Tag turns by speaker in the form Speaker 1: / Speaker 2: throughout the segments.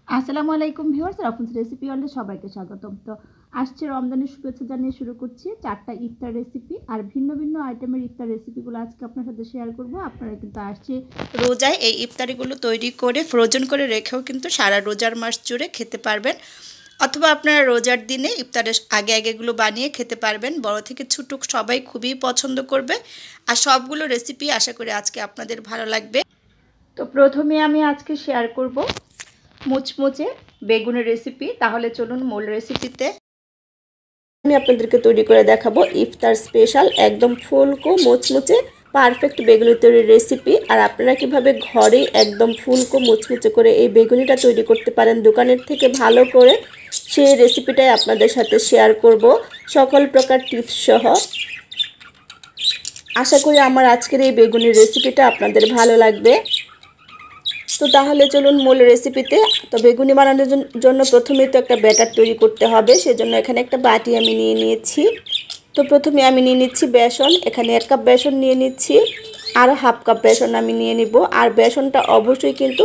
Speaker 1: আসসালামু আলাইকুম viewers, রাফুলস recipe ওয়ার্ল্ডে সবাইকে স্বাগতম। তো আসছে রমজানের শুভেচ্ছা জানিয়ে শুরু করছি 4টা ইফতার রেসিপি আর ভিন্ন ভিন্ন আইটেমের ইফতার রেসিপিগুলো আজকে আপনার সাথে শেয়ার করব। আপনারা কিন্তু আসছে রোজায় এই ইফতারিগুলো তৈরি করে ফ্রোজেন করে রেখেও কিন্তু সারা রোজার মাস জুড়ে খেতে পারবেন, অথবা আপনারা রোজার দিনে ইফতারের আগে আগেগুলো বানিয়ে খেতে পারবেন। বড় থেকে ছোট সবাই খুবই পছন্দ করবে আর সবগুলো রেসিপি আশা করি আজকে আপনাদের ভালো লাগবে। তো প্রথমে আমি আজকে শেয়ার করব মুচমুচে বেগুনের রেসিপি। তাহলে চলুন মূল রেসিপিতে। আমি আপনাদেরকে তৈরি করে দেখাবো ইফতার স্পেশাল একদম ফুলকো মুচমুচে পারফেক্ট বেগুনি তৈরির রেসিপি। আর আপনারা কিভাবে ঘরে একদম ফুলকো মুচমুচে করে এই বেগুনিটা তৈরি করতে পারেন দোকানের থেকে ভালো করে, সেই রেসিপিটাই আপনাদের সাথে শেয়ার করব সকল প্রকার টিপস সহ। আশা করি আমার আজকের এই বেগুনির রেসিপিটা আপনাদের ভালো লাগবে। তো তাহলে চলুন মূল রেসিপিতে। তো বেগুনি বানানোর জন্য প্রথমেই তো একটা ব্যাটার তৈরি করতে হবে, সেজন্য এখানে একটা বাটি আমি নিয়ে নিয়েছি। তো প্রথমে আমি নিয়ে নিচ্ছি বেসন, এখানে 1 কাপ বেসন নিয়ে নিচ্ছি, আর হাফ কাপ বেসন আমি নিয়ে নিব। আর বেসনটা অবশ্যই কিন্তু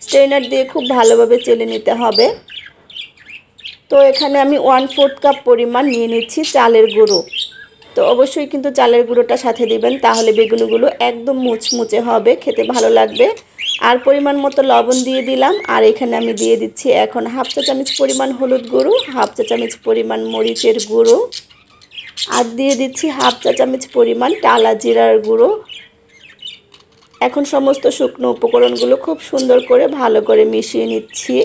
Speaker 1: স্ট্রেনার দিয়ে খুব ভালোভাবে চেলে নিতে হবে। তো এখানে আমি 1/4 কাপ পরিমাণ নিয়ে নিচ্ছি চালের গুঁড়ো। তো অবশ্যই কিন্তু চালের গুঁড়োটা সাথে দিবেন, তাহলে বেগুনগুলো একদম মুচমুচে হবে, খেতে ভালো লাগবে। আর পরিমাণ মতো লবণ দিয়ে দিলাম। আর এখানে আমি দিয়ে দিচ্ছি এখন হাফ চা চামচ পরিমাণ হলুদ গুঁড়ো, হাফ চা চামচ পরিমাণ মরিচের গুঁড়ো, আর দিয়ে দিচ্ছি হাফ চা চামচ পরিমাণ টালা জিরার গুঁড়ো। এখন সমস্ত শুকনো উপকরণগুলো খুব সুন্দর করে ভালো করে মিশিয়ে নিচ্ছি।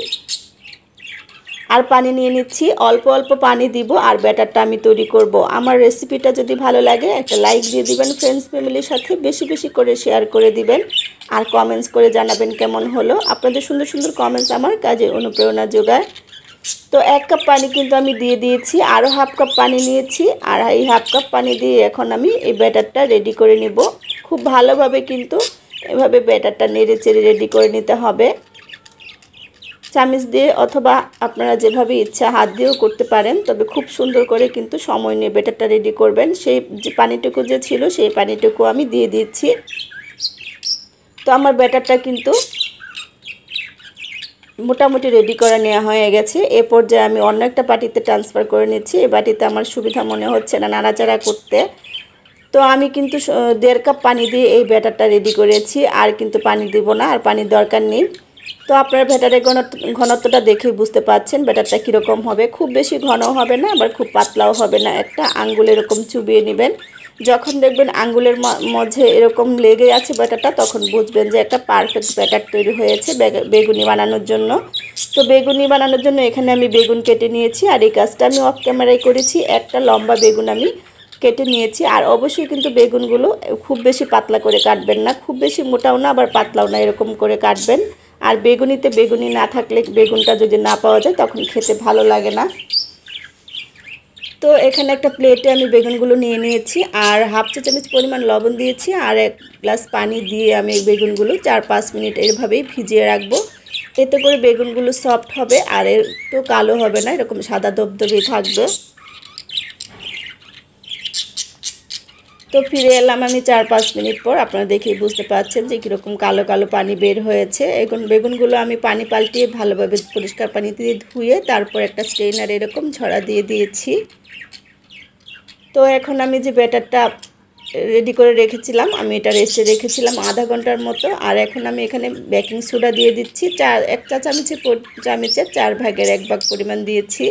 Speaker 1: আর পানি নিয়ে নিচ্ছি, অল্প অল্প পানি দিব। আর ব্যাটারটা আমি তৈরি করব। আমার রেসিপিটা যদি ভালো লাগে একটা লাইক দিয়ে দিবেন, ফ্রেন্ডস ফ্যামিলির সাথে বেশি বেশি করে শেয়ার করে দিবেন, আর কমেন্টস করে জানাবেন কেমন হলো। আপনাদের সুন্দর সুন্দর কমেন্টস আমার কাজে অনুপ্রেরণা যোগায়। তো 1 কাপ পানি কিন্তু আমি দিয়ে দিয়েছি, আরও হাফ কাপ পানি নিয়েছি। আর এই হাফ কাপ পানি দিয়ে এখন আমি এই ব্যাটারটা রেডি করে নিব। খুব ভালোভাবে কিন্তু এভাবে ব্যাটারটা নেড়ে চেড়ে রেডি করে নিতে হবে। চামচ দিয়ে অথবা আপনারা যেভাবে ইচ্ছা হাত দিয়েও করতে পারেন, তবে খুব সুন্দর করে কিন্তু সময় নিয়ে ব্যাটারটা রেডি করবেন। সেই যে পানিটুকু যে ছিল সেই পানিটুকু আমি দিয়ে দিচ্ছি। তো আমার ব্যাটারটা কিন্তু মোটামুটি রেডি করে নেওয়া হয়ে গেছে। এ পর্যায়ে আমি অন্য একটা বাটিতে ট্রান্সফার করে নিচ্ছি। এই বাটিতে আমার সুবিধা মনে হচ্ছে না নাড়াচাড়া করতে। তো আমি কিন্তু 1.5 কাপ পানি দিয়ে এই ব্যাটারটা রেডি করেছি, আর কিন্তু পানি দিব না, আর পানির দরকার নেই। তো আপনার ব্যাটারের ঘনত্বটা দেখেই বুঝতে পারছেন ব্যাটারটা কীরকম হবে। খুব বেশি ঘনও হবে না, আবার খুব পাতলাও হবে না। একটা আঙ্গুল এরকম চুবিয়ে নেবেন। যখন দেখবেন আঙ্গুলের মাঝে এরকম লেগে আছে ব্যাটারটা, তখন বুঝবেন যে একটা পারফেক্ট ব্যাটার তৈরি হয়েছে বেগুনি বানানোর জন্য। তো বেগুনি বানানোর জন্য এখানে আমি বেগুন কেটে নিয়েছি, আর এই কাজটা আমি অফ ক্যামেরায় করেছি। একটা লম্বা বেগুন আমি কেটে নিয়েছি। আর অবশ্যই কিন্তু বেগুনগুলো খুব বেশি পাতলা করে কাটবেন না, খুব বেশি মোটাও না আবার পাতলাও না, এরকম করে কাটবেন। আর বেগুনিতে বেগুনি না থাকলে, বেগুনটা যদি না পাওয়া যায় তখন খেতে ভালো লাগে না। তো এখানে একটা প্লেটে আমি বেগুনগুলো নিয়ে নিয়েছি, আর হাফ চা চামচ পরিমাণ লবণ দিয়েছি, আর 1 গ্লাস পানি দিয়ে আমি বেগুনগুলো 4-5 মিনিট এভাবেই ভিজিয়ে রাখবো। এতে করে বেগুনগুলো সফট হবে আর একটু কালো হবে না, এরকম সাদা দবদবে থাকবে। তো ফিরে এলাম আমি 4-5 মিনিট পর। আপনারা দেখেই বুঝতে পারছেন যে কীরকম কালো কালো পানি বের হয়েছে। এখন বেগুনগুলো আমি পানি পাল্টিয়ে ভালোভাবে পরিষ্কার পানি দিয়ে ধুয়ে তারপর একটা স্ট্রেনার এরকম ঝরা দিয়ে দিয়েছি। তো এখন আমি যে ব্যাটারটা রেডি করে রেখেছিলাম, আমি এটা রেস্টে রেখেছিলাম আধা ঘন্টার মতো। আর এখন আমি এখানে বেকিং সোডা দিয়ে দিচ্ছি 1 চা চামচের 4 ভাগের 1 ভাগ পরিমাণ দিয়েছি।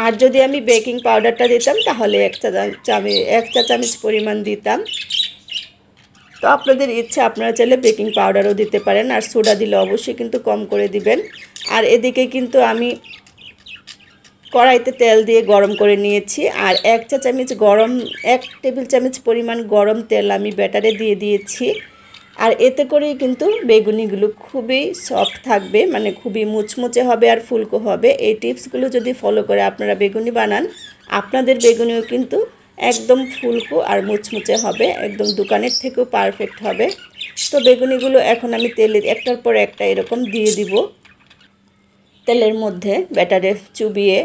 Speaker 1: আর যদি আমি বেকিং পাউডারটা দিতাম তাহলে 1 চা চামচ পরিমাণ দিতাম। তো আপনাদের ইচ্ছা, আপনারা চাইলে বেকিং পাউডারও দিতে পারেন, আর সোডা দিলে অবশ্যই কিন্তু কম করে দিবেন। আর এদিকে কিন্তু আমি কড়াইতে তেল দিয়ে গরম করে নিয়েছি, আর 1 টেবিল চামচ পরিমাণ গরম তেল আমি ব্যাটারে দিয়ে দিয়েছি। আর এতে করেই কিন্তু বেগুনিগুলো খুবই সফট থাকবে, মানে খুবই মুচমুচে হবে আর ফুলকো হবে। এই টিপসগুলো যদি ফলো করে আপনারা বেগুনি বানান, আপনাদের বেগুনিও কিন্তু একদম ফুলকো আর মুচমুচে হবে, একদম দোকানের থেকেও পারফেক্ট হবে। তো বেগুনিগুলো এখন আমি তেলে একটার পর একটা এরকম দিয়ে দিব তেলের মধ্যে ব্যাটারে চুবিয়ে।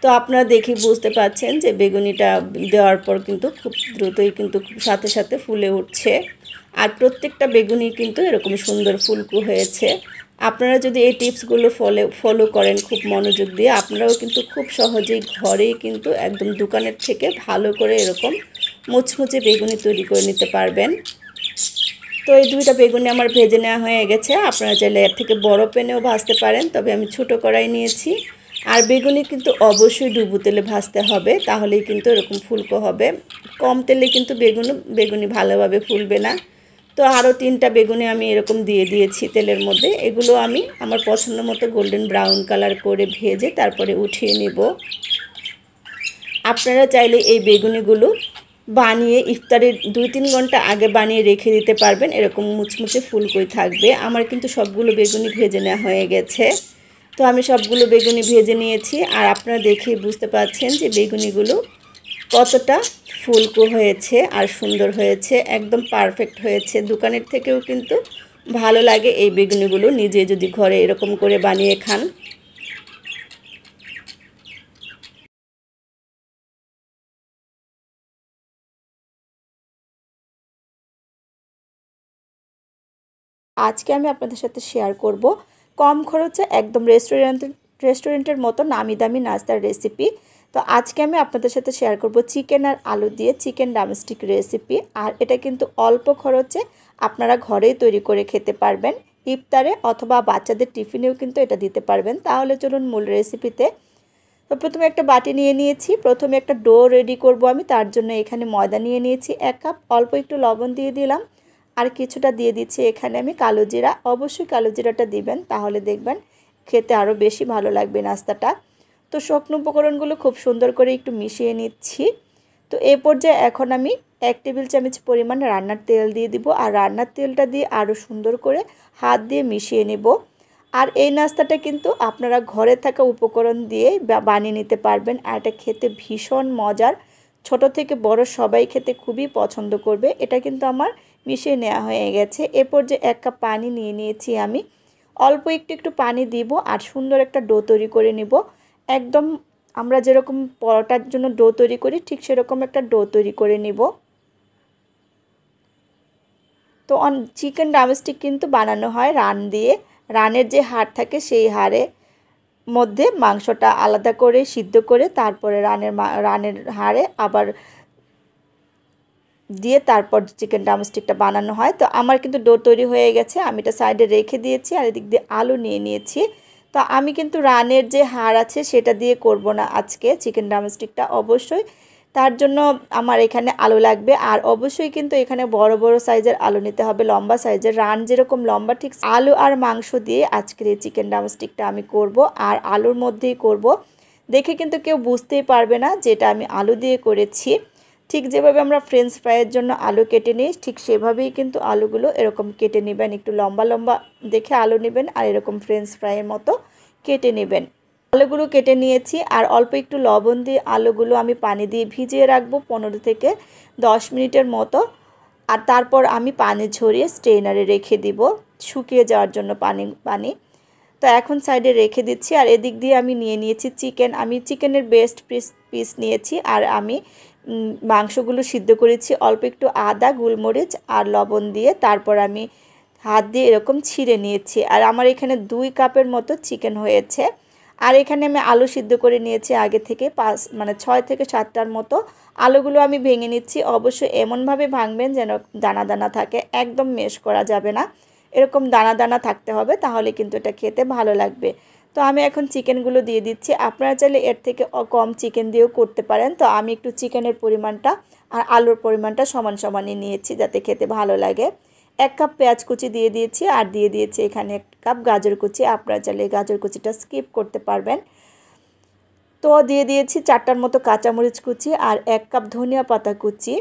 Speaker 1: তো আপনারা দেখে বুঝতে পারছেন যে বেগুনিটা দেওয়ার পর কিন্তু খুব দ্রুতই কিন্তু সাথে সাথে ফুলে উঠছে। আর প্রত্যেকটা বেগুনি কিন্তু এরকম সুন্দর ফুলকো হয়েছে। আপনারা যদি এই টিপসগুলো ফলো করেন খুব মনোযোগ দিয়ে, আপনারাও কিন্তু খুব সহজেই ঘরেই কিন্তু একদম দোকানের থেকে ভালো করে এরকম মুচমুচে বেগুনি তৈরি করে নিতে পারবেন। তো এই দুইটা বেগুনি আমার ভেজে নেওয়া হয়ে গেছে। আপনারা চাইলে এর থেকে বড় প্যানেও ভাজতে পারেন, তবে আমি ছোট কড়াই নিয়েছি। আর বেগুনি কিন্তু অবশ্যই ডুবো তেলে ভাজতে হবে, তাহলেই কিন্তু এরকম ফুলকো হবে। কম তেলে কিন্তু বেগুনি ভালোভাবে ফুলবে না। তো আরও 3টা বেগুনি আমি এরকম দিয়ে দিয়েছি তেলের মধ্যে। এগুলো আমি আমার পছন্দ মতো গোল্ডেন ব্রাউন কালার করে ভেজে তারপরে উঠিয়ে নেব। আপনারা চাইলে এই বেগুনিগুলো বানিয়ে ইফতারের 2-3 ঘন্টা আগে বানিয়ে রেখে দিতে পারবেন, এরকম মুচমুচে ফুলকোই থাকবে। আমার কিন্তু সবগুলো বেগুনি ভেজে নেওয়া হয়ে গেছে। তো আমি সবগুলো বেগুনি ভেজে নিয়েছি, আর আপনারা দেখেই বুঝতে পারছেন যে বেগুনিগুলো কতটা ফুলকো হয়েছে আর সুন্দর হয়েছে, একদম পারফেক্ট হয়েছে। দোকানের থেকেও কিন্তু ভালো লাগে এই বেগুনিগুলো নিজে যদি ঘরে এরকম করে বানিয়ে খান। আজকে আমি আপনাদের সাথে শেয়ার করব কম খরচে একদম রেস্টুরেন্টের মতো নামি দামি নাস্তার রেসিপি। তো আজকে আমি আপনাদের সাথে শেয়ার করব চিকেন আর আলু দিয়ে চিকেন ড্রামস্টিক রেসিপি। আর এটা কিন্তু অল্প খরচে আপনারা ঘরেই তৈরি করে খেতে পারবেন, ইফতারে অথবা বাচ্চাদের টিফিনেও কিন্তু এটা দিতে পারবেন। তাহলে চলুন মূল রেসিপিতে। তো প্রথমে একটা বাটি নিয়ে নিয়েছি, প্রথমে একটা ডো রেডি করব আমি। তার জন্য এখানে ময়দা নিয়ে নিয়েছি 1 কাপ, অল্প একটু লবণ দিয়ে দিলাম, আর কিছুটা দিয়ে দিচ্ছি এখানে আমি কালো জিরা। অবশ্যই কালো জিরাটা দিবেন, তাহলে দেখবেন খেতে আরও বেশি ভালো লাগবে নাস্তাটা। তো শুকনো উপকরণগুলো খুব সুন্দর করে একটু মিশিয়ে নিচ্ছি। তো এই পর্যায়ে এখন আমি 1 টেবিল চামচ পরিমাণ রান্নার তেল দিয়ে দিব, আর রান্নার তেলটা দিয়ে আরও সুন্দর করে হাত দিয়ে মিশিয়ে নেব। আর এই নাস্তাটা কিন্তু আপনারা ঘরে থাকা উপকরণ দিয়ে বানিয়ে নিতে পারবেন, আর এটা খেতে ভীষণ মজার। ছোট থেকে বড় সবাই খেতে খুবই পছন্দ করবে। এটা কিন্তু আমার মিশিয়ে নেওয়া হয়ে গেছে। এরপর যে 1 কাপ পানি নিয়ে নিয়েছি আমি, অল্প একটু পানি দিব আর সুন্দর একটা ডো তৈরি করে নিব। একদম আমরা যেরকম পরোটার জন্য ডো তৈরি করি ঠিক সেরকম একটা ডো তৈরি করে নিব। তো চিকেন ড্রামস্টিক কিন্তু বানানো হয় রান দিয়ে। রানের যে হাড় থাকে সেই হাড়ে মধ্যে মাংসটা আলাদা করে সিদ্ধ করে তারপরে রানের হাড়ে আবার দিয়ে তারপর চিকেন ড্রামস্টিকটা বানানো হয়। তো আমার কিন্তু ডো তৈরি হয়ে গেছে, আমি এটা সাইডে রেখে দিয়েছি। আর এদিক দিয়ে আলু নিয়ে নিয়েছি। তো আমি কিন্তু রানের যে হাড় আছে সেটা দিয়ে করব না আজকে চিকেন ড্রামস্টিকটা, অবশ্যই তার জন্য আমার এখানে আলু লাগবে। আর অবশ্যই কিন্তু এখানে বড় বড় সাইজের আলু নিতে হবে, লম্বা সাইজের। রান যেরকম লম্বা ঠিক আলু আর মাংস দিয়ে আজকের এই চিকেন ড্রামস্টিকটা আমি করব, আর আলুর মধ্যেই করব। দেখে কিন্তু কেউ বুঝতেই পারবে না যেটা আমি আলু দিয়ে করেছি। ঠিক যেভাবে আমরা ফ্রেঞ্চ ফ্রাইয়ের জন্য আলু কেটে নিই ঠিক সেভাবেই কিন্তু আলুগুলো এরকম কেটে নেবেন। একটু লম্বা লম্বা দেখে আলু নেবেন, আর এরকম ফ্রেঞ্চ ফ্রাইয়ের মতো কেটে নেবেন। আলুগুলো কেটে নিয়েছি, আর অল্প একটু লবণ দিয়ে আলুগুলো আমি পানি দিয়ে ভিজিয়ে রাখবো 15 থেকে 10 মিনিটের মতো। আর তারপর আমি পানি ঝরিয়ে স্ট্রেনারে রেখে দিব শুকিয়ে যাওয়ার জন্য পানি। তো এখন সাইডে রেখে দিচ্ছি। আর এদিক দিয়ে আমি নিয়ে নিয়েছি চিকেন। আমি চিকেনের বেস্ট পিস নিয়েছি, আর আমি মাংসগুলো সিদ্ধ করেছি অল্প একটু আদা, গোলমরিচ আর লবণ দিয়ে। তারপর আমি হাত দিয়ে এরকম ছিঁড়ে নিয়েছি। আর আমার এখানে 2 কাপের মতো চিকেন হয়েছে। আর এখানে আমি আলু সিদ্ধ করে নিয়েছি আগে থেকে 6 থেকে 7টার মতো। আলুগুলো আমি ভেঙে নিচ্ছি। অবশ্যই এমনভাবে ভাঙবেন যেন দানা দানা থাকে, একদম মেশ করা যাবে না, এরকম দানা দানা থাকতে হবে, তাহলে কিন্তু এটা খেতে ভালো লাগবে। তো আমি এখন চিকেনগুলো দিয়ে দিচ্ছি। আপনারা চাইলে এর থেকে কম চিকেন দিয়েও করতে পারেন। তো আমি একটু চিকেনের পরিমাণটা আর আলুর পরিমাণটা সমান সমানই নিয়েছি যাতে খেতে ভালো লাগে। 1 কাপ পেঁয়াজ কুচি দিয়ে দিয়েছি, আর দিয়ে দিয়েছি এখানে 1 কাপ গাজর কুচি। আপনারা চাইলে গাজর কুচিটা স্কিপ করতে পারবেন। তো দিয়ে দিয়েছি 4টার মতো কাঁচামরিচ কুচি আর 1 কাপ ধনিয়া পাতা কুচি।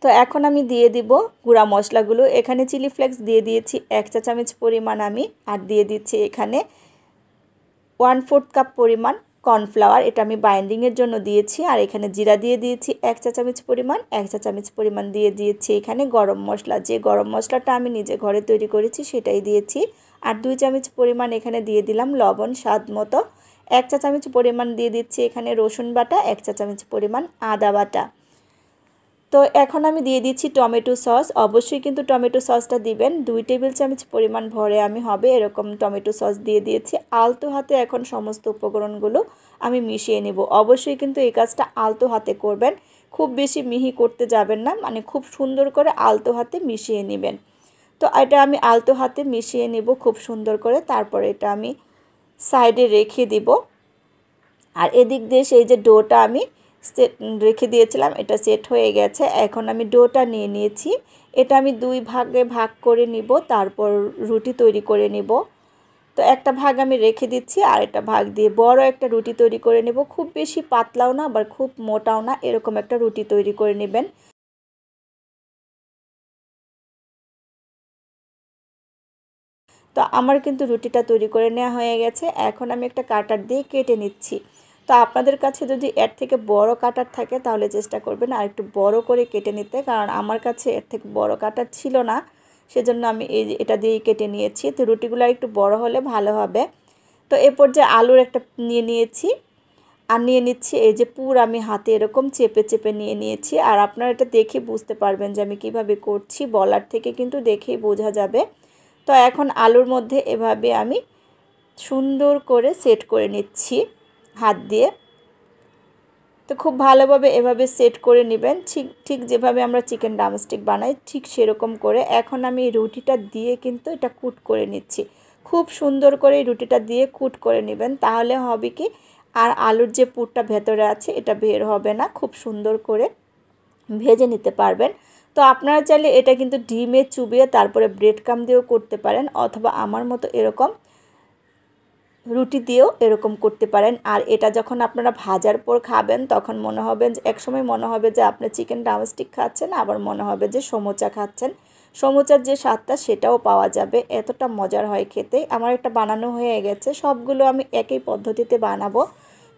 Speaker 1: তো এখন আমি দিয়ে দিব গুঁড়া মশলাগুলো। এখানে চিলি ফ্লেক্স দিয়ে দিয়েছি 1 চা চামচ পরিমাণ আমি, আর দিয়ে দিচ্ছি এখানে 1/4 কাপ পরিমাণ কর্নফ্লাওয়ার, এটা আমি বাইন্ডিংয়ের জন্য দিয়েছি। আর এখানে জিরা দিয়ে দিয়েছি 1 চা চামচ পরিমাণ, 1 চা চামচ পরিমাণ দিয়ে দিয়েছি এখানে গরম মশলা। যে গরম মশলাটা আমি নিজে ঘরে তৈরি করেছি সেটাই দিয়েছি। আর 2 চামচ পরিমাণ এখানে দিয়ে দিলাম লবণ স্বাদ মতো। 1 চা চামচ পরিমাণ দিয়ে দিচ্ছি এখানে রসুন বাটা, 1 চা চামচ পরিমাণ আদা বাটা। তো এখন আমি দিয়ে দিচ্ছি টমেটো সস। অবশ্যই কিন্তু টমেটো সসটা দিবেন, 2 টেবিল চামচ পরিমাণ ভরে আমি হবে এরকম টমেটো সস দিয়ে দিয়েছি। আলতো হাতে এখন সমস্ত উপকরণগুলো আমি মিশিয়ে নেব। অবশ্যই কিন্তু এই কাজটা আলতো হাতে করবেন, খুব বেশি মিহি করতে যাবেন না, মানে খুব সুন্দর করে আলতো হাতে মিশিয়ে নেবেন। তো এটা আমি আলতো হাতে মিশিয়ে নেব খুব সুন্দর করে, তারপরে এটা আমি সাইডে রেখে দিব। আর এদিক দিয়ে সেই যে ডোটা আমি সেট রেখে দিয়েছিলাম, এটা সেট হয়ে গেছে। এখন আমি ডোটা নিয়ে নিয়েছি, এটা আমি 2 ভাগে ভাগ করে নিব, তারপর রুটি তৈরি করে নিব। তো একটা ভাগ আমি রেখে দিচ্ছি, আর একটা ভাগ দিয়ে বড় একটা রুটি তৈরি করে নেব। খুব বেশি পাতলাও না আবার খুব মোটাও না, এরকম একটা রুটি তৈরি করে নেবেন। তো আমার কিন্তু রুটিটা তৈরি করে নেওয়া হয়ে গেছে। এখন আমি একটা কাটার দিয়ে কেটে নিচ্ছি। তো আপনাদের কাছে যদি এর থেকে বড় কাটার থাকে তাহলে চেষ্টা করবেন আর একটু বড় করে কেটে নিতে, কারণ আমার কাছে এর থেকে বড় কাটার ছিল না, সেজন্য আমি এটা দিয়েই কেটে নিয়েছি। তো রুটিগুলো একটু বড় হলে ভালো হবে। তো এরপর যে আলুর একটা নিয়ে নিয়েছি, আর নিয়ে নিচ্ছি এই যে পুর আমি হাতে এরকম চেপে চেপে নিয়ে নিয়েছি। আর আপনারা এটা দেখে বুঝতে পারবেন যে আমি কিভাবে করছি, বলার থেকে কিন্তু দেখেই বোঝা যাবে। তো এখন আলুর মধ্যে এভাবে আমি সুন্দর করে সেট করে নিচ্ছি হাত দিয়ে। তো খুব ভালোভাবে এভাবে সেট করে নেবেন, ঠিক যেভাবে আমরা চিকেন ড্রামস্টিক বানাই ঠিক সেরকম করে। এখন আমি রুটিটা দিয়ে কিন্তু এটা কুট করে নিচ্ছি। খুব সুন্দর করে রুটিটা দিয়ে কুট করে নেবেন, তাহলে হবে কি আর আলুর যে পুরটা ভেতরে আছে এটা বের হবে না, খুব সুন্দর করে ভেজে নিতে পারবেন। তো আপনারা চাইলে এটা কিন্তু ডিমে চুবিয়ে তারপরে ব্রেড ক্রাম্ব দিয়েও করতে পারেন, অথবা আমার মতো এরকম রুটি দিয়েও এরকম করতে পারেন। আর এটা যখন আপনারা ভাজার পর খাবেন তখন মনে হবে যে একসময় মনে হবে যে আপনি চিকেন ড্রামস্টিক খাচ্ছেন, আবার মনে হবে যে সমোচা খাচ্ছেন। সমোচার যে স্বাদটা সেটাও পাওয়া যাবে, এতটা মজার হয় খেতে। আমার একটা বানানো হয়ে গেছে, সবগুলো আমি একই পদ্ধতিতে বানাবো।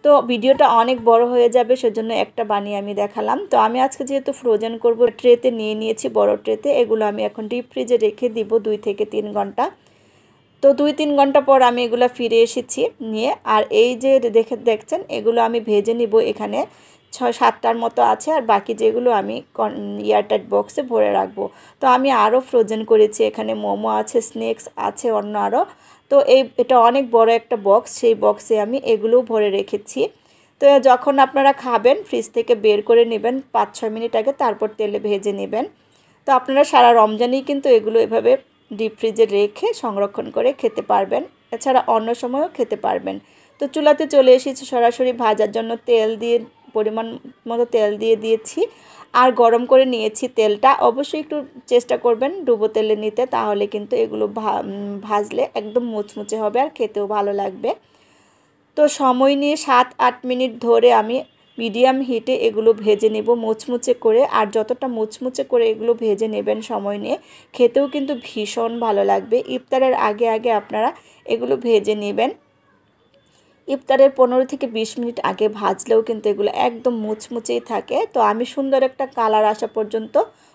Speaker 1: তো ভিডিওটা অনেক বড় হয়ে যাবে, সেজন্য একটা বানিয়ে আমি দেখালাম। তো আমি আজকে যেহেতু ফ্রোজেন করব, ট্রেতে নিয়ে নিয়েছি, বড় ট্রেতে। এগুলো আমি এখন ডিপ ফ্রিজে রেখে দিব 2 থেকে 3 ঘন্টা। তো 2-3 ঘন্টা পর আমি এগুলো ফিরে এসেছি নিয়ে। আর এই যে দেখছেন এগুলো আমি ভেজে নিব। এখানে 6-7টার মতো আছে, আর বাকি যেগুলো আমি এয়ারটাইট বক্সে ভরে রাখবো। তো আমি আরও ফ্রোজেন করেছি, এখানে মোমো আছে, স্ন্যাক্স আছে অন্য আরও। তো এটা অনেক বড় একটা বক্স, সেই বক্সে আমি এগুলোও ভরে রেখেছি। তো যখন আপনারা খাবেন ফ্রিজ থেকে বের করে নেবেন 5-6 মিনিট আগে, তারপর তেলে ভেজে নেবেন। তো আপনারা সারা রমজানেই কিন্তু এগুলো এভাবে ডিপ ফ্রিজে রেখে সংরক্ষণ করে খেতে পারবেন, এছাড়া অন্য সময়ও খেতে পারবেন। তো চুলাতে চলে এসেছি সরাসরি ভাজার জন্য, তেল দিয়ে পরিমাণ মতো তেল দিয়ে দিয়েছি আর গরম করে নিয়েছি তেলটা। অবশ্যই একটু চেষ্টা করবেন ডুবো তেলে নিতে, তাহলে কিন্তু এগুলো ভাজলে একদম মুচমুচে হবে আর খেতেও ভালো লাগবে। তো সময় নিয়ে 7-8 মিনিট ধরে আমি মিডিয়াম হিটে এগুলো ভেজে নেব মুচমুচে করে। আর যতটা মুচমুচে করে এগুলো ভেজে নেবেন সময় নিয়ে, খেতেও কিন্তু ভীষণ ভালো লাগবে। ইফতারের আগে আগে আপনারা এগুলো ভেজে নেবেন। ইফতারের 15 থেকে 20 মিনিট আগে ভাজলেও কিন্তু এগুলো একদম মুচমুচেই থাকে। তো আমি সুন্দর একটা কালার আসা পর্যন্ত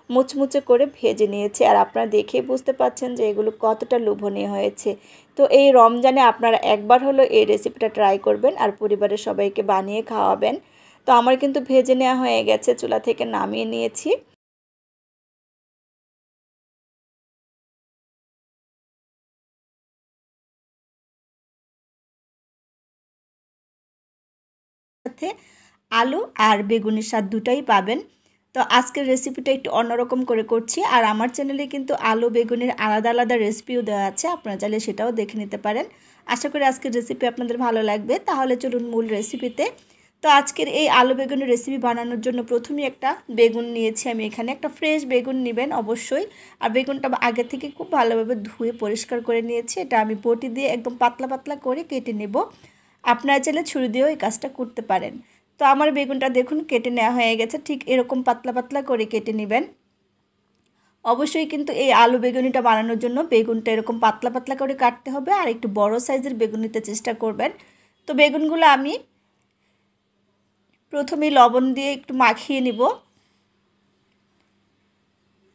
Speaker 1: মুচমুচে করে ভেজে নিয়েছি, আর আপনারা দেখেই বুঝতে পাচ্ছেন যে এগুলো কতটা লোভনীয় হয়েছে। তো এই রমজানে আপনারা একবার হলো এই রেসিপিটা ট্রাই করবেন আর পরিবারের সবাইকে বানিয়ে খাওয়াবেন। তো আমার কিন্তু ভেজে নেওয়া হয়ে গেছে, চুলা থেকে নামিয়ে নিয়েছি। সাথে আলু আর বেগুনের স্বাদ দুটাই পাবেন। তো আজকের রেসিপিটা একটু অন্যরকম করে করছি, আর আমার চ্যানেলে কিন্তু আলু বেগুনের আলাদা আলাদা রেসিপিও দেওয়া আছে, আপনারা চাইলে সেটাও দেখে নিতে পারেন। আশা করি আজকের রেসিপি আপনাদের ভালো লাগবে। তাহলে চলুন মূল রেসিপিতে। তো আজকের এই আলু বেগুনের রেসিপি বানানোর জন্য প্রথমেই একটা বেগুন নিয়েছি আমি, এখানে একটা ফ্রেশ বেগুন নেবেন অবশ্যই। আর বেগুনটা আগে থেকে খুব ভালোভাবে ধুয়ে পরিষ্কার করে নিয়েছি, এটা আমি বটি দিয়ে একদম পাতলা পাতলা করে কেটে নেব। আপনারা চাইলে ছুরি দিয়েও এই কাজটা করতে পারেন। তো আমার বেগুনটা দেখুন কেটে নেওয়া হয়ে গেছে, ঠিক এরকম পাতলা পাতলা করে কেটে নেবেন। অবশ্যই কিন্তু এই আলু বেগুনিটা বানানোর জন্য বেগুনটা এরকম পাতলা পাতলা করে কাটতে হবে, আর একটু বড় সাইজের বেগুন নিতে চেষ্টা করবেন। তো বেগুনগুলো আমি প্রথমেই লবণ দিয়ে একটু মাখিয়ে নিব।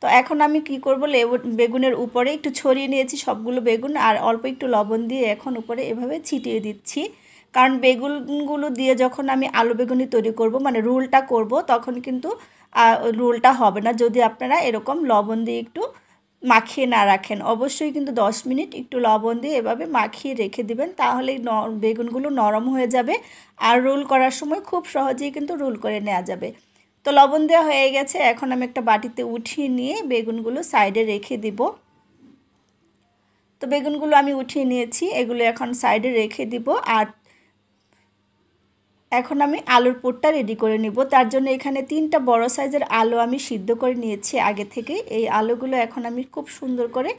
Speaker 1: তো এখন আমি কি করব, বেগুনের উপরে একটু ছড়িয়ে নিয়েছি সবগুলো বেগুন, আর অল্প একটু লবণ দিয়ে এখন উপরে এভাবে ছিটিয়ে দিচ্ছি। কারণ বেগুনগুলো দিয়ে যখন আমি আলু বেগুনি তৈরি করব, মানে রোলটা করব, তখন কিন্তু রোলটা হবে না যদি আপনারা এরকম লবণ দিয়ে একটু মাখিয়ে না রাখেন। অবশ্যই কিন্তু 10 মিনিট একটু লবণ দিয়ে এভাবে মাখিয়ে রেখে দিবেন, তাহলেই বেগুনগুলো নরম হয়ে যাবে আর রোল করার সময় খুব সহজেই কিন্তু রোল করে নেওয়া যাবে। তো লবণ দেওয়া হয়ে গেছে, এখন আমি একটা বাটিতে উঠিয়ে নিয়ে বেগুনগুলো সাইডে রেখে দিব। তো বেগুনগুলো আমি উঠিয়ে নিয়েছি, এগুলো এখন সাইডে রেখে দিব। আর এখন আমি আলুর পুরটা রেডি করে নিব। তার জন্য এখানে 3টা বড় সাইজের আলু আমি সিদ্ধ করে নিয়েছি আগে থেকে। এই আলুগুলো এখন আমি খুব সুন্দর করে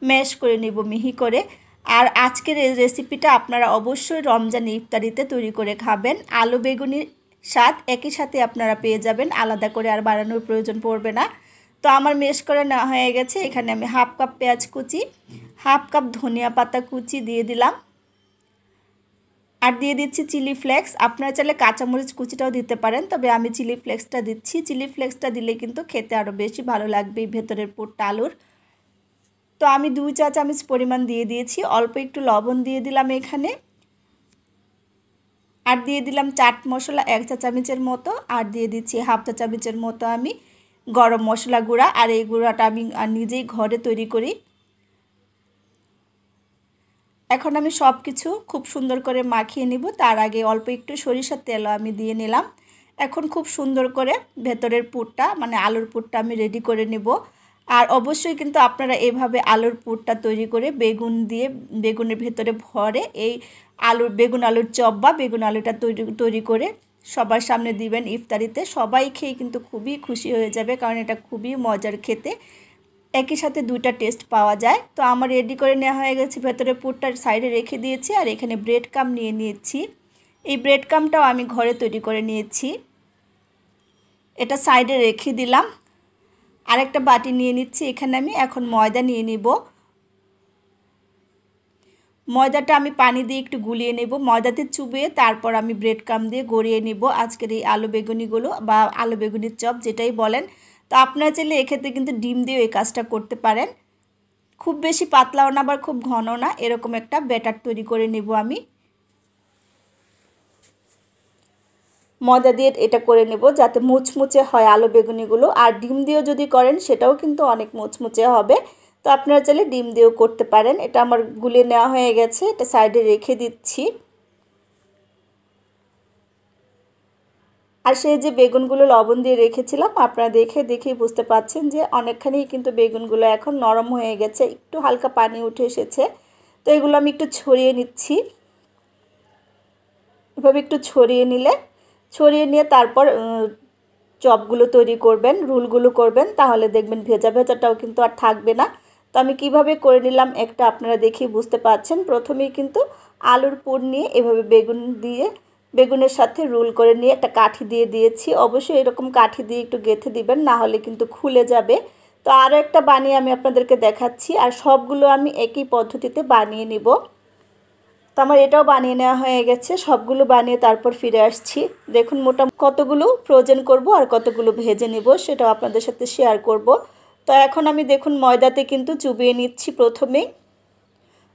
Speaker 1: ম্যাশ করে নিব মিহি করে। আর আজকের এই রেসিপিটা আপনারা অবশ্যই রমজান ইফতারিতে তৈরি করে খাবেন। আলু বেগুনির স্বাদ একই সাথে আপনারা পেয়ে যাবেন, আলাদা করে আর বাড়ানোর প্রয়োজন পড়বে না। তো আমার ম্যাশ করে নেওয়া হয়ে গেছে। এখানে আমি হাফ কাপ পেঁয়াজ কুচি, হাফ কাপ ধনিয়া পাতা কুচি দিয়ে দিলাম, আর দিয়ে দিচ্ছি চিলি ফ্লেক্স। আপনারা চাইলে কাঁচামরিচ কুচিটাও দিতে পারেন, তবে আমি চিলি ফ্লেক্সটা দিচ্ছি। চিলি ফ্লেক্সটা দিলে কিন্তু খেতে আরও বেশি ভালো লাগবে এই ভেতরের পুরটা আলুর। তো আমি 2 চা চামচ পরিমাণ দিয়ে দিয়েছি। অল্প একটু লবণ দিয়ে দিলাম এখানে, আর দিয়ে দিলাম চাট মশলা 1 চা চামচের মতো, আর দিয়ে দিচ্ছি হাফ চা চামচের মতো আমি গরম মশলা গুঁড়া। আর এই গুঁড়াটা আমি নিজেই ঘরে তৈরি করি। এখন আমি সব কিছু খুব সুন্দর করে মাখিয়ে নিব। তার আগে অল্প একটু সরিষার তেলও আমি দিয়ে নিলাম। এখন খুব সুন্দর করে ভেতরের পুরটা মানে আলুর পুরটা আমি রেডি করে নেব। আর অবশ্যই কিন্তু আপনারা এভাবে আলুর পুরটা তৈরি করে বেগুন দিয়ে বেগুনের ভেতরে ভরে এই বেগুন আলুর চপ বা বেগুন আলুটা তৈরি করে সবার সামনে দিবেন ইফতারিতে। সবাই খেয়ে কিন্তু খুবই খুশি হয়ে যাবে, কারণ এটা খুবই মজার খেতে, একই সাথে 2টা টেস্ট পাওয়া যায়। তো আমার রেডি করে নেওয়া হয়ে গেছে, ভেতরে পুরটার সাইডে রেখে দিয়েছি। আর এখানে ব্রেড ক্রাম্ব নিয়ে নিয়েছি, এই ব্রেড ক্রাম্বটাও আমি ঘরে তৈরি করে নিয়েছি, এটা সাইডে রেখে দিলাম। আরেকটা বাটি নিয়ে নিচ্ছি, এখানে আমি এখন ময়দা নিয়ে নিব। ময়দাটা আমি পানি দিয়ে একটু গুলিয়ে নেব, ময়দাতে চুবিয়ে তারপর আমি ব্রেড ক্রাম্ব দিয়ে গড়িয়ে নেব আজকের এই আলু বেগুনিগুলো বা আলু বেগুনির চপ যেটাই বলেন। তো আপনারা চাইলে এক্ষেত্রে কিন্তু ডিম দিয়েও এই কাজটা করতে পারেন। খুব বেশি পাতলাও না আবার খুব ঘন না, এরকম একটা ব্যাটার তৈরি করে নেব আমি। ময়দা দিয়ে এটা করে নেব যাতে মুচমুচে হয় আলু বেগুনিগুলো। আর ডিম দিয়েও যদি করেন সেটাও কিন্তু অনেক মুচমুচে হবে। তো আপনারা চাইলে ডিম দিয়েও করতে পারেন। এটা আমার গুলিয়ে নেওয়া হয়ে গেছে, এটা সাইডে রেখে দিচ্ছি। আর সেই যে বেগুনগুলো লবণ দিয়ে রেখেছিলাম, আপনারা দেখেই বুঝতে পাচ্ছেন যে অনেকখানি কিন্তু বেগুনগুলো এখন নরম হয়ে গেছে, একটু হালকা পানি উঠে এসেছে। তো এগুলো আমি একটু ছড়িয়ে নিচ্ছি। এভাবে একটু ছড়িয়ে নিয়ে তারপর চপগুলো তৈরি করবেন, রোলগুলো করবেন, তাহলে দেখবেন ভেজা ভেজাটাও কিন্তু আর থাকবে না। তো আমি কিভাবে করে নিলাম একটা আপনারা দেখেই বুঝতে পাচ্ছেন। প্রথমেই কিন্তু আলুর পুর নিয়ে এভাবে বেগুনের সাথে রোল করে নিয়ে একটা কাঠি দিয়ে দিয়েছি। অবশ্যই এরকম কাঠি দিয়ে একটু গেঁথে দিবেন, না হলে কিন্তু খুলে যাবে। তো আরও একটা বানিয়ে আমি আপনাদেরকে দেখাচ্ছি, আর সবগুলো আমি একই পদ্ধতিতে বানিয়ে নিব। তো আমার এটাও বানিয়ে নেওয়া হয়ে গেছে, সবগুলো বানিয়ে তারপর ফিরে আসছি। দেখুন মোটামুটি কতগুলো ফ্রোজেন করব আর কতগুলো ভেজে নিব সেটাও আপনাদের সাথে শেয়ার করব। তো এখন আমি দেখুন ময়দাতে কিন্তু চুবিয়ে নিচ্ছি। প্রথমেই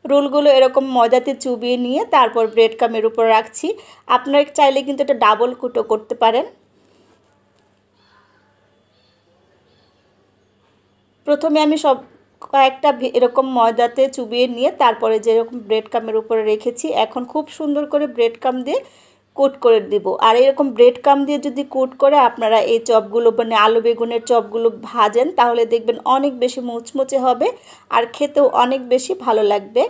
Speaker 1: রোলগুলো এরকম ময়দাতে চুবিয়ে নিয়ে তারপর ব্রেড ক্রাম্বের উপর রাখছি। আপনারা চাইলে কিন্তু এটা ডাবল কুটো করতে পারেন। প্রথমে আমি কয়েকটা এরকম ময়দাতে চুবিয়ে নিয়ে তারপরে যেরকম ব্রেড ক্রাম্বের উপরে রেখেছি, এখন খুব সুন্দর করে ব্রেড ক্রাম্ব দিয়ে কোট করে দেব। আর এরকম ব্রেড ক্রাম্ব দিয়ে যদি কোট করে আপনারা এই চপগুলো মানে আলু বেগুনের চপগুলো ভাজেন, তাহলে দেখবেন অনেক বেশি মুচমুচে হবে আর খেতেও অনেক বেশি ভালো লাগবে।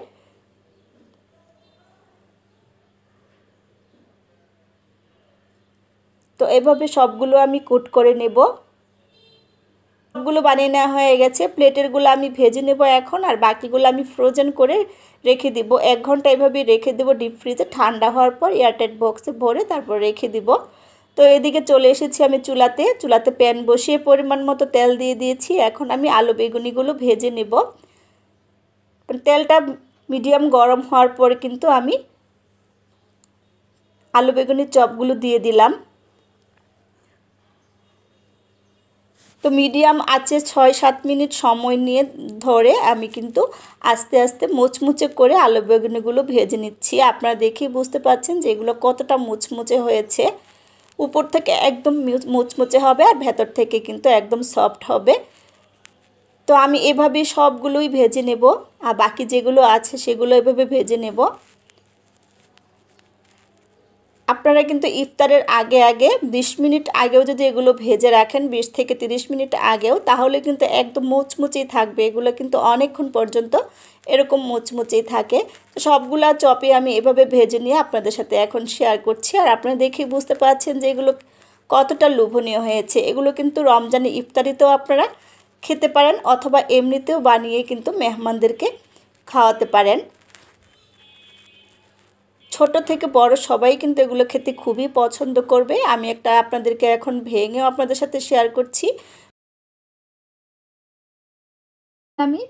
Speaker 1: তো এভাবে সবগুলো আমি কোট করে নেব। সবগুলো বানিয়ে নেওয়া হয়ে গেছে, প্লেটেরগুলো আমি ভেজে নেব এখন, আর বাকিগুলো আমি ফ্রোজেন করে রেখে দিব। 1 ঘন্টা এভাবে রেখে দেব ডিপ ফ্রিজে, ঠান্ডা হওয়ার পর এয়ারটাইট বক্সে ভরে তারপর রেখে দিব। তো এদিকে চলে এসেছি আমি চুলাতে প্যান বসিয়ে পরিমাণ মতো তেল দিয়ে দিয়েছি। এখন আমি আলু বেগুনিগুলো ভেজে নেব। তেলটা মিডিয়াম গরম হওয়ার পর কিন্তু আমি আলু বেগুনির চপগুলো দিয়ে দিলাম। তো মিডিয়াম আঁচে 6-7 মিনিট সময় নিয়ে ধরে আমি কিন্তু আস্তে আস্তে মুচমুচে করে আলু বেগুনিগুলো ভেজে নিচ্ছি। আপনারা দেখেই বুঝতে পাচ্ছেন যে এগুলো কতটা মুচমুচে হয়েছে। উপর থেকে একদম মুচমুচে হবে আর ভেতর থেকে কিন্তু একদম সফট হবে। তো আমি এভাবে সবগুলোই ভেজে নেব, আর বাকি যেগুলো আছে সেগুলো এভাবে ভেজে নেব। আপনারা কিন্তু ইফতারের আগে আগে 20 মিনিট আগেও যদি এগুলো ভেজে রাখেন, 20 থেকে 30 মিনিট আগেও, তাহলে কিন্তু একদম মুচমুচেই থাকবে। এগুলো কিন্তু অনেকক্ষণ পর্যন্ত এরকম মুচমুচেই থাকে। তো সবগুলা চপই আমি এভাবে ভেজে নিয়ে আপনাদের সাথে এখন শেয়ার করছি। আর আপনারা দেখেই বুঝতে পারছেন যে এগুলো কতটা লোভনীয় হয়েছে। এগুলো কিন্তু রমজানে ইফতারিতেও আপনারা খেতে পারেন, অথবা এমনিতেও বানিয়ে কিন্তু মেহমানদেরকে খাওয়াতে পারেন। ছোট থেকে বড় সবাই কিন্তু এগুলো খেতে খুবই পছন্দ করবে। আমি একটা আপনাদেরকে এখন ভেঙেও আপনাদের সাথে শেয়ার করছি। আমি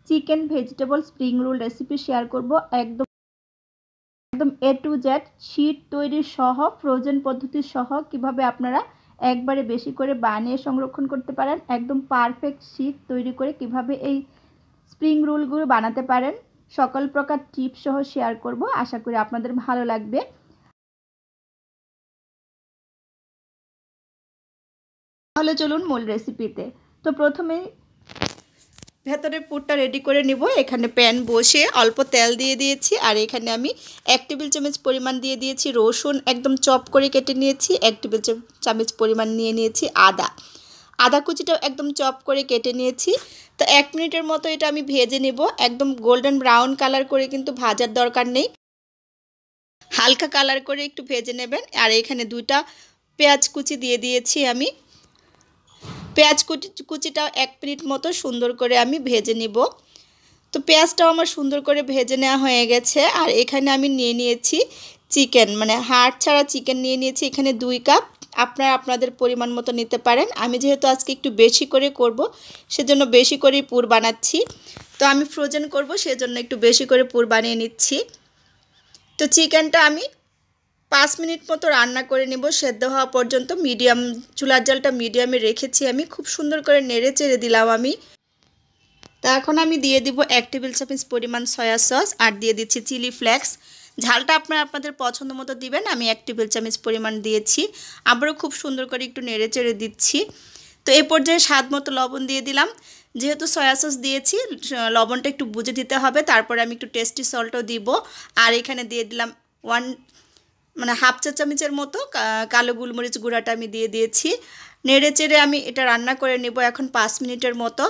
Speaker 1: chicken vegetable spring roll recipe share করব, একদম A to Z শীট তৈরি সহ, ফ্রোজেন পদ্ধতি সহ কিভাবে আপনারা একবারে বেশি করে বানিয়ে সংরক্ষণ করতে পারেন, একদম পারফেক্ট শীট তৈরি করে কিভাবে এই স্প্রিং রোলগুলো বানাতে পারেন, সকল প্রকার টিপস সহ শেয়ার করব। আশা করি আপনাদের ভালো লাগবে। তাহলে চলুন মূল রেসিপিতে। তো প্রথমে ভেতরের পুরটা রেডি করে নিব। এখানে প্যান বসে অল্প তেল দিয়ে দিয়েছি, আর এখানে আমি 1 টেবিল চামচ পরিমাণ দিয়ে দিয়েছি রসুন, একদম চপ করে কেটে নিয়েছি। 1 টেবিল চামচ পরিমাণ নিয়ে নিয়েছি আদা কুচিটাও একদম চপ করে কেটে নিয়েছি। তো 1 মিনিটের মতো এটা আমি ভেজে নেব। একদম গোল্ডেন ব্রাউন কালার করে কিন্তু ভাজার দরকার নেই, হালকা কালার করে একটু ভেজে নেবেন। আর এখানে 2টা পেঁয়াজ কুচি দিয়ে দিয়েছি আমি। পেঁয়াজ কুচিটাও 1 মিনিট মতো সুন্দর করে আমি ভেজে নিব। তো পেঁয়াজটাও আমার সুন্দর করে ভেজে নেওয়া হয়ে গেছে। আর এখানে আমি নিয়ে নিয়েছি চিকেন, মানে হাড় ছাড়া চিকেন নিয়ে নিয়েছি এখানে 2 কাপ। আপনারা আপনাদের পরিমাণ মতো নিতে পারেন। আমি যেহেতু আজকে একটু বেশি করে করব, সেজন্য বেশি করেই পুর বানাচ্ছি। তো আমি ফ্রোজেন করব, সেজন্য একটু বেশি করে পুর বানিয়ে নিচ্ছি। তো চিকেনটা আমি 5 মিনিট মতো রান্না করে নেব, সেদ্ধ হওয়া পর্যন্ত। চুলার জালটা মিডিয়ামে রেখেছি আমি। খুব সুন্দর করে নেড়ে চেড়ে দিলাম আমি। তা এখন আমি দিয়ে দিব 1 টেবিল চামচ পরিমাণ সয়া সস, আর দিয়ে দিচ্ছি চিলি ফ্লেক্স। ঝালটা আপনারা আপনাদের পছন্দ মতো দিবেন। আমি 1 টেবিল চামচ পরিমাণ দিয়েছি। আবারও খুব সুন্দর করে একটু নেড়ে চেড়ে দিচ্ছি। তো এই পর্যায়ে স্বাদ মতো লবণ দিয়ে দিলাম। যেহেতু সয়া সস দিয়েছি, লবণটা একটু বুঝে দিতে হবে। তারপরে আমি একটু টেস্টি সল্টও দিব। আর এখানে দিয়ে দিলাম হাফ চা চামচের মতো কালো গোলমরিচ গুঁড়াটা আমি দিয়ে দিয়েছি। নেড়ে চেড়ে আমি এটা রান্না করে নেব এখন 5 মিনিটের মতো।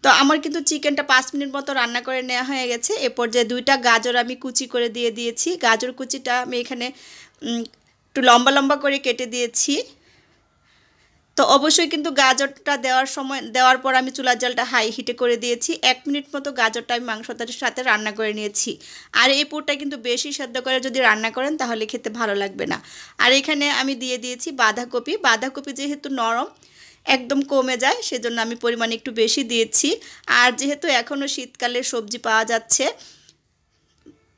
Speaker 1: তো আমার কিন্তু চিকেনটা 5 মিনিট মতো রান্না করে নেওয়া হয়ে গেছে। এ পর্যায়ে 2টা গাজর আমি কুচি করে দিয়ে দিয়েছি। গাজর কুচিটা আমি এখানে একটু লম্বা লম্বা করে কেটে দিয়েছি। তো অবশ্যই কিন্তু গাজরটা দেওয়ার পর আমি চুলার জালটা হাই হিটে করে দিয়েছি। 1 মিনিট মতো গাজরটা আমি মাংসটার সাথে রান্না করে নিয়েছি। আর এই পুরটা কিন্তু বেশি সেদ্ধ করে যদি রান্না করেন তাহলে খেতে ভালো লাগবে না। আর এখানে আমি দিয়ে দিয়েছি বাঁধাকপি যেহেতু নরম একদম কমে যায়, সেজন্য আমি পরিমাণ একটু বেশি দিয়েছি। আর যেহেতু এখনও শীতকালের সবজি পাওয়া যাচ্ছে,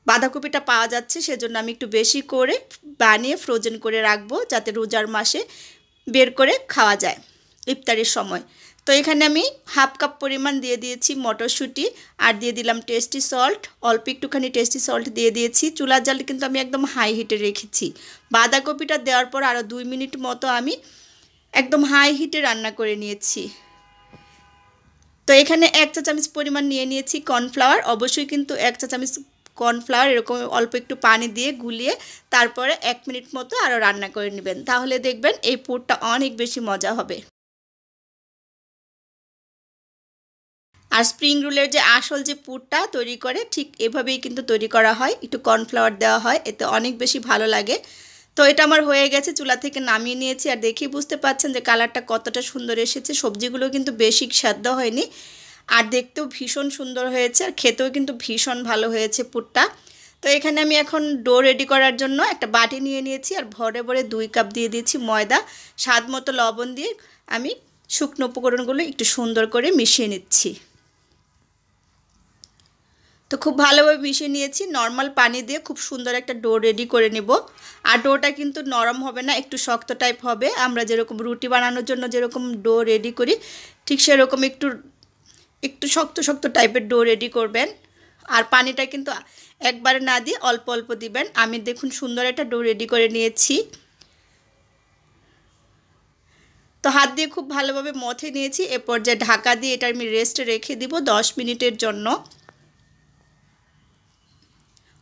Speaker 1: বাঁধাকপিটা পাওয়া যাচ্ছে, সেজন্য আমি একটু বেশি করে বানিয়ে ফ্রোজেন করে রাখবো, যাতে রোজার মাসে বের করে খাওয়া যায় ইফতারের সময়। তো এখানে আমি হাফ কাপ পরিমাণ দিয়ে দিয়েছি মটরশুঁটি, আর দিয়ে দিলাম টেস্টি সল্ট, অল্প একটুখানি টেস্টি সল্ট দিয়ে দিয়েছি। চুলার জাল কিন্তু আমি একদম হাই হিটে রেখেছি। বাঁধাকপিটা দেওয়ার পর আরও 2 মিনিট মতো আমি একদম হাই হিটে রান্না করে নিয়েছি। তো এখানে 1 চা চামচ পরিমাণ নিয়ে নিয়েছি কর্নফ্লাওয়ার। অবশ্যই কিন্তু 1 চা চামচ কর্নফ্লাওয়ার এরকম অল্প একটু পানি দিয়ে গুলিয়ে তারপরে 1 মিনিট মতো আরও রান্না করে নেবেন। তাহলে দেখবেন এই পুরটা অনেক বেশি মজা হবে। আর স্প্রিং রোলের যে আসল যে পুরটা তৈরি করে, ঠিক এভাবেই কিন্তু তৈরি করা হয়। একটু কর্নফ্লাওয়ার দেওয়া হয়, এতে অনেক বেশি ভালো লাগে। তো এটা আমার হয়ে গেছে, চুলা থেকে নামিয়ে নিয়েছি। আর দেখেই বুঝতে পাচ্ছেন যে কালারটা কতটা সুন্দর এসেছে। সবজিগুলো কিন্তু বেশি সেদ্ধ হয়নি, আর দেখতেও ভীষণ সুন্দর হয়েছে, আর খেতেও কিন্তু ভীষণ ভালো হয়েছে পুরটা। তো এখানে আমি এখন ডো রেডি করার জন্য একটা বাটি নিয়ে নিয়েছি, আর ভরে ভরে 2 কাপ দিয়ে দিয়েছি ময়দা। স্বাদ মতো লবণ দিয়ে আমি শুকনো উপকরণগুলো একটু সুন্দর করে মিশিয়ে নিচ্ছি। তো খুব ভালোভাবে মিশিয়ে নিয়েছি। নর্মাল পানি দিয়ে খুব সুন্দর একটা ডো রেডি করে নেব। আর ডোটা কিন্তু নরম হবে না, একটু শক্ত টাইপ হবে। আমরা যেরকম রুটি বানানোর জন্য যেরকম ডো রেডি করি, ঠিক সেরকম একটু শক্ত শক্ত টাইপের ডো রেডি করবেন। আর পানিটা কিন্তু একবারে না দিয়ে অল্প অল্প দিবেন। আমি দেখুন সুন্দর একটা ডো রেডি করে নিয়েছি। তো হাত দিয়ে খুব ভালোভাবে মথে নিয়েছি। এ পর্যায়ে ঢাকা দিয়ে এটা আমি রেস্টে রেখে দিব 10 মিনিটের জন্য।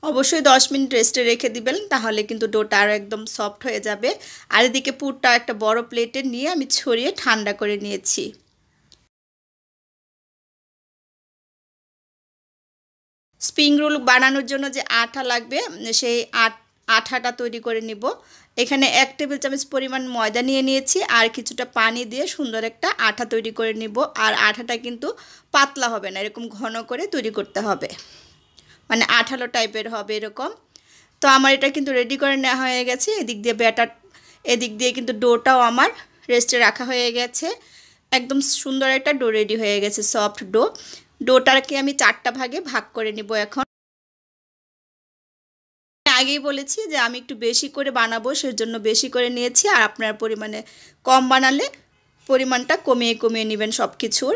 Speaker 1: অবশ্যই 10 মিনিট রেস্টে রেখে দিবেন, তাহলে কিন্তু ডোটা আরও একদম সফট হয়ে যাবে। আর এদিকে পুরটা একটা বড় প্লেটে নিয়ে আমি ছড়িয়ে ঠান্ডা করে নিয়েছি। স্প্রিং রোল বানানোর জন্য যে আটা লাগবে সেই আটাটা তৈরি করে নিব। এখানে 1 টেবিল চামচ পরিমাণ ময়দা নিয়ে নিয়েছি আর কিছুটা পানি দিয়ে সুন্দর একটা আটা তৈরি করে নিব। আর আটাটা কিন্তু পাতলা হবে না, এরকম ঘন করে তৈরি করতে হবে, মানে আঠালো টাইপের হবে এরকম। তো আমার এটা কিন্তু রেডি করে নেওয়া হয়ে গেছে। এদিক দিয়ে কিন্তু ডোটাও আমার রেস্টে রাখা হয়ে গেছে। একদম সুন্দর একটা ডো রেডি হয়ে গেছে, সফট ডো। ডোটাকে আমি 4টা ভাগে ভাগ করে নিব। এখন আগেই বলেছি যে আমি একটু বেশি করে বানাবো, সেজন্য বেশি করে নিয়েছি। আর আপনার পরিমাণে কম বানালে পরিমাণটা কমিয়ে কমিয়ে নেবেন সব কিছুর।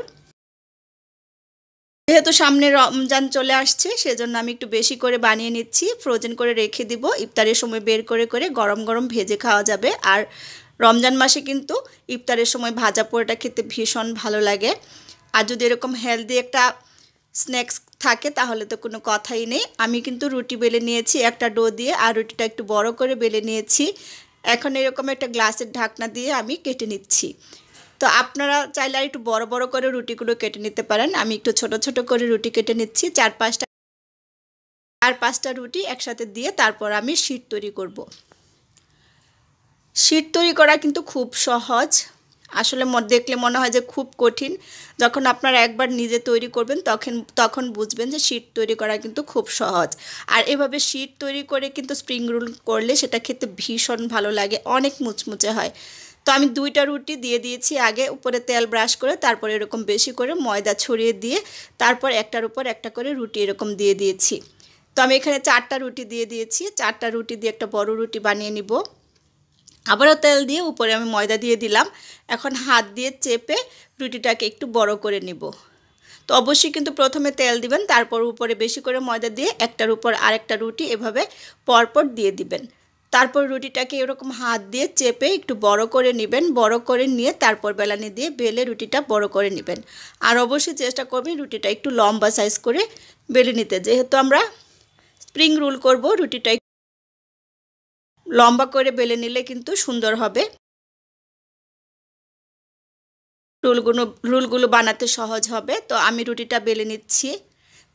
Speaker 1: যেহেতু সামনে রমজান চলে আসছে, সেজন্য আমি একটু বেশি করে বানিয়ে নিচ্ছি। ফ্রোজেন করে রেখে দিব, ইফতারের সময় বের করে করে গরম গরম ভেজে খাওয়া যাবে। আর রমজান মাসে কিন্তু ইফতারের সময় ভাজা পোড়াটা খেতে ভীষণ ভালো লাগে। আর যদি এরকম হেলদি একটা স্ন্যাক্স থাকে তাহলে তো কোনো কথাই নেই। আমি কিন্তু রুটি বেলে নিয়েছি একটা ডো দিয়ে, আর রুটিটা একটু বড় করে বেলে নিয়েছি। এখন এরকম একটা গ্লাসের ঢাকনা দিয়ে আমি কেটে নিচ্ছি। তো আপনারা চাইলে আর একটু বড় বড় করে রুটিগুলো কেটে নিতে পারেন। আমি একটু ছোট ছোট করে রুটি কেটে নিচ্ছি। 4-5টা রুটি একসাথে দিয়ে তারপর আমি শিট তৈরি করব। শিট তৈরি করা কিন্তু খুব সহজ। আসলে দেখলে মনে হয় যে খুব কঠিন। যখন আপনারা একবার নিজে তৈরি করবেন তখন বুঝবেন যে শিট তৈরি করা কিন্তু খুব সহজ। আর এভাবে শিট তৈরি করে কিন্তু স্প্রিং রোল করলে সেটা খেতে ভীষণ ভালো লাগে, অনেক মুচমুচে হয়। তো আমি 2টা রুটি দিয়ে দিয়েছি আগে, উপরে তেল ব্রাশ করে, তারপর এরকম বেশি করে ময়দা ছড়িয়ে দিয়ে তারপর একটার উপর একটা করে রুটি এরকম দিয়ে দিয়েছি। তো আমি এখানে 4টা রুটি দিয়ে দিয়েছি। 4টা রুটি দিয়ে একটা বড় রুটি বানিয়ে নিব। আবারও তেল দিয়ে উপরে আমি ময়দা দিয়ে দিলাম। এখন হাত দিয়ে চেপে রুটিটাকে একটু বড় করে নিব। তো অবশ্যই কিন্তু প্রথমে তেল দিবেন, তারপর উপরে বেশি করে ময়দা দিয়ে একটার উপর আরেকটা রুটি এভাবে পরপর দিয়ে দিবেন। তারপর রুটিটাকে এরকম হাত দিয়ে চেপে একটু বড় করে নেবেন। বড় করে নিয়ে তারপর বেলানি দিয়ে বেলে রুটিটা বড় করে নেবেন। আর অবশ্যই চেষ্টা করবেন রুটিটা একটু লম্বা সাইজ করে বেলে নিতে। যেহেতু আমরা স্প্রিং রোল করব, রুটিটা লম্বা করে বেলে নিলে কিন্তু সুন্দর হবে, রোলগুলো বানাতে সহজ হবে। তো আমি রুটিটা বেলে নিচ্ছি।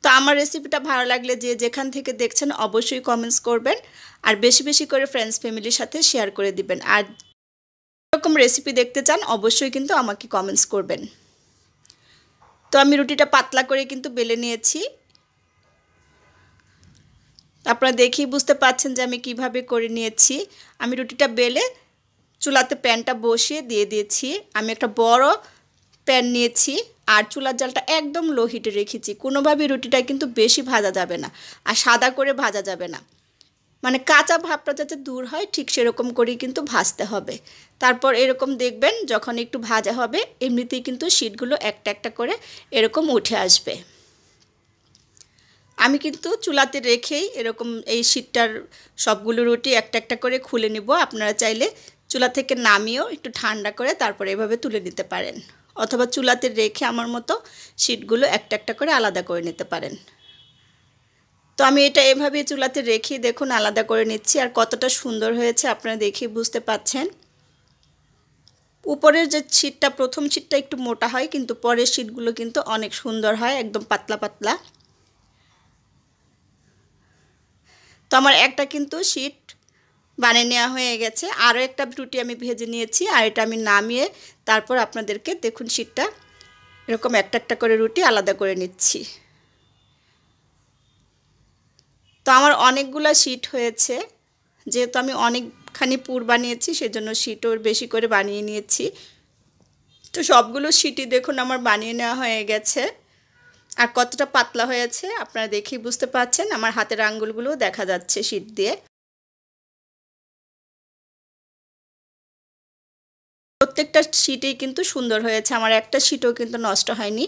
Speaker 1: তো আমার রেসিপিটা ভালো লাগলে যে যেখান থেকে দেখছেন অবশ্যই কমেন্টস করবেন, আর বেশি বেশি করে ফ্রেন্ডস ফ্যামিলির সাথে শেয়ার করে দিবেন। আর এরকম রেসিপি দেখতে চান অবশ্যই কিন্তু আমাকে কমেন্টস করবেন। তো আমি রুটিটা পাতলা করে কিন্তু বেলে নিয়েছি। আপনারা দেখেই বুঝতে পারছেন যে আমি কিভাবে করে নিয়েছি। আমি রুটিটা বেলে চুলাতে প্যানটা বসিয়ে দিয়ে দিয়েছি। আমি একটা বড় প্যান নিয়েছি আর চুলার জালটা একদম লো হিটে রেখেছি। কোনোভাবেই রুটিটা কিন্তু বেশি ভাজা যাবে না আর সাদা করে ভাজা যাবে না, মানে কাঁচা ভাবটা যাতে দূর হয় ঠিক সেরকম করেই কিন্তু ভাজতে হবে। তারপর এরকম দেখবেন যখন একটু ভাজা হবে এমনিতেই কিন্তু শিটগুলো একটা একটা করে এরকম উঠে আসবে। আমি কিন্তু চুলাতে রেখেই এরকম এই শিটটার সবগুলো রুটি একটা একটা করে খুলে নিব। আপনারা চাইলে চুলা থেকে নামিয়েও একটু ঠান্ডা করে তারপরে এভাবে তুলে নিতে পারেন, অথবা চুলাতে রেখে আমার মতো শিটগুলো একটা একটা করে আলাদা করে নিতে পারেন। তো আমি এটা এভাবে চুলাতে রেখে দেখুন আলাদা করে নিচ্ছি। আর কতটা সুন্দর হয়েছে আপনারা দেখেই বুঝতে পাচ্ছেন। উপরের যে শিটটা, প্রথম শিটটা একটু মোটা হয়, কিন্তু পরের শিটগুলো কিন্তু অনেক সুন্দর হয়, একদম পাতলা পাতলা। তো আমার একটা কিন্তু শিট বানিয়ে নেওয়া হয়ে গেছে। আরও একটা রুটি আমি ভেজে নিয়েছি, আর এটা আমি নামিয়ে তারপর আপনাদেরকে দেখুন শিটটা এরকম একটা একটা করে রুটি আলাদা করে নিচ্ছি। তো আমার অনেকগুলো শিট হয়েছে, যেহেতু আমি অনেকখানি পুর বানিয়েছি সেজন্য শিটও বেশি করে বানিয়ে নিয়েছি। তো সবগুলো শিটই দেখুন আমার বানিয়ে নেওয়া হয়ে গেছে। আর কতটা পাতলা হয়েছে আপনারা দেখেই বুঝতে পারছেন, আমার হাতের আঙ্গুলগুলোও দেখা যাচ্ছে শিট দিয়ে। প্রত্যেকটা শিটেই কিন্তু সুন্দর হয়েছে, আমার একটা শিটও কিন্তু নষ্ট হয়নি।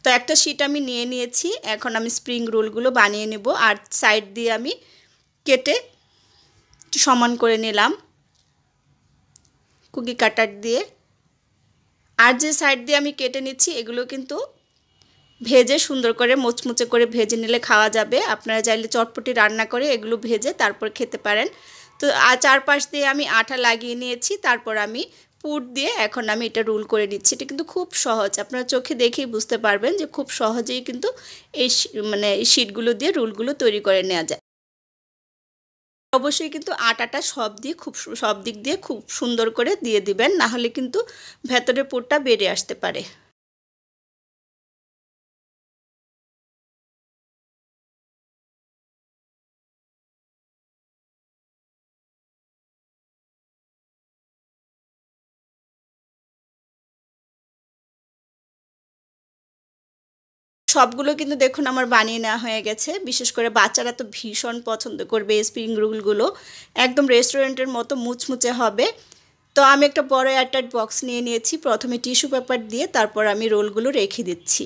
Speaker 1: তো একটা শিট আমি নিয়ে নিয়েছি। এখন আমি স্প্রিং রোলগুলো বানিয়ে নেব আর সাইড দিয়ে আমি কেটে একটু সমান করে নিলাম কুকি কাটার দিয়ে। আর যে সাইড দিয়ে আমি কেটে নিচ্ছি এগুলো কিন্তু ভেজে সুন্দর করে মুচমুচে করে ভেজে নিলে খাওয়া যাবে। আপনারা চাইলে চটপটি রান্না করে এগুলো ভেজে তারপর খেতে পারেন। তো চারপাশ দিয়ে আমি আঠা লাগিয়ে নিয়েছি, তারপর আমি পুর দিয়ে এখন আমি এটা রোল করে নিচ্ছি। এটা কিন্তু খুব সহজ, আপনারা চোখে দেখেই বুঝতে পারবেন যে খুব সহজেই কিন্তু এই এই শিটগুলো দিয়ে রোলগুলো তৈরি করে নেওয়া যায়। অবশ্যই কিন্তু আটাটা সব দিক দিয়ে খুব সুন্দর করে দিয়ে দিবেন, না হলে কিন্তু ভেতরের পুরটা বেরিয়ে আসতে পারে। সবগুলো কিন্তু দেখুন আমার বানিয়ে নেওয়া হয়ে গেছে। বিশেষ করে বাচ্চারা তো ভীষণ পছন্দ করবে এই স্প্রিং রোলগুলো, একদম রেস্টুরেন্টের মতো মুচমুচে হবে। তো আমি একটা বড় এয়ারটাইট বক্স নিয়ে নিয়েছি, প্রথমে টিস্যু পেপার দিয়ে তারপর আমি রোলগুলো রেখে দিচ্ছি।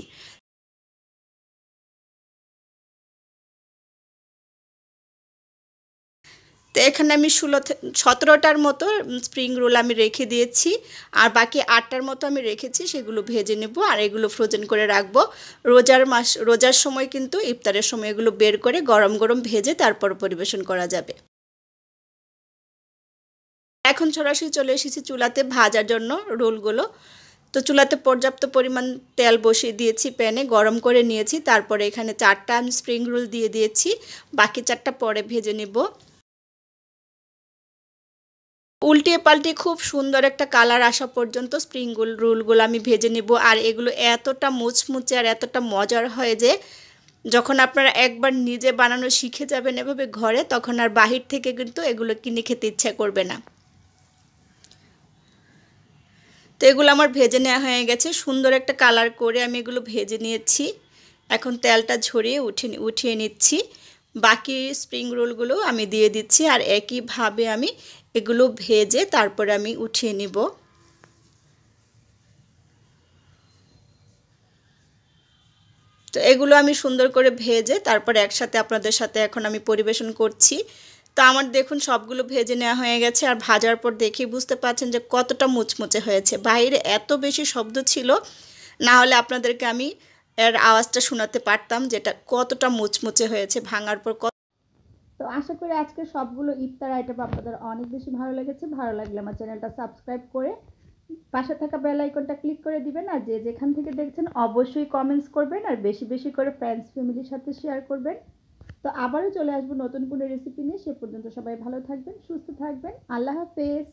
Speaker 1: তো এখানে আমি 17টার মতো স্প্রিং রোল আমি রেখে দিয়েছি, আর বাকি 8টার মতো আমি রেখেছি, সেগুলো ভেজে নেব আর এগুলো ফ্রোজেন করে রাখবো। রোজার সময় কিন্তু ইফতারের সময় এগুলো বের করে গরম গরম ভেজে তারপর পরিবেশন করা যাবে। এখন সরাসরি চলে এসেছি চুলাতে ভাজার জন্য রোলগুলো। তো চুলাতে পর্যাপ্ত পরিমাণ তেল বসিয়ে দিয়েছি, প্যানে গরম করে নিয়েছি। তারপরে এখানে 4টা আমি স্প্রিং রোল দিয়ে দিয়েছি, বাকি 4টা পরে ভেজে নেব। উল্টিয়ে পাল্টিয়ে খুব সুন্দর একটা কালার আসা পর্যন্ত স্প্রিং রোলগুলো আমি ভেজে নেব। আর এগুলো এতটা মুচমুচে আর এতটা মজার হয় যে যখন আপনারা একবার নিজে বানানো শিখে যাবেন এভাবে ঘরে, তখন আর বাহির থেকে কিন্তু এগুলো কিনে খেতে ইচ্ছা করবে না। তো এগুলো আমার ভেজে নেওয়া হয়ে গেছে, সুন্দর একটা কালার করে আমি এগুলো ভেজে নিয়েছি। এখন তেলটা ঝরিয়ে উঠিয়ে নিচ্ছি। বাকি স্প্রিং রোলগুলো আমি দিয়ে দিচ্ছি আর একইভাবে আমি এগুলো ভেজে তারপরে আমি উঠিয়ে নিব। তো এগুলো আমি সুন্দর করে ভেজে তারপরে একসাথে আপনাদের সাথে এখন আমি পরিবেশন করছি। তো আমার দেখুন সবগুলো ভেজে নেওয়া হয়ে গেছে, আর ভাজার পর দেখেই বুঝতে পারছেন যে কতটা মুচমুচে হয়েছে। বাইরে এত বেশি শব্দ ছিল, না হলে আপনাদেরকে আমি এর আওয়াজটা শোনাতে পারতাম যেটা কতটা মুচমুচে হয়েছে ভাঙার পর। তো আশা করি আজকে সবগুলো ইফতার আইটেম আপনাদের অনেক বেশি ভালো লেগেছে। ভালো লাগলে আমার চ্যানেলটা সাবস্ক্রাইব করে পাশে থাকা বেল আইকনটা ক্লিক করে দিবেন। আর যে যেখান থেকে দেখছেন অবশ্যই কমেন্টস করবেন আর বেশি বেশি করে ফ্রেন্ডস ফ্যামিলির সাথে শেয়ার করবেন। তো আবারও চলে আসবো নতুন কোনো রেসিপি নিয়ে। সে পর্যন্ত সবাই ভালো থাকবেন, সুস্থ থাকবেন। আল্লাহ হাফেজ।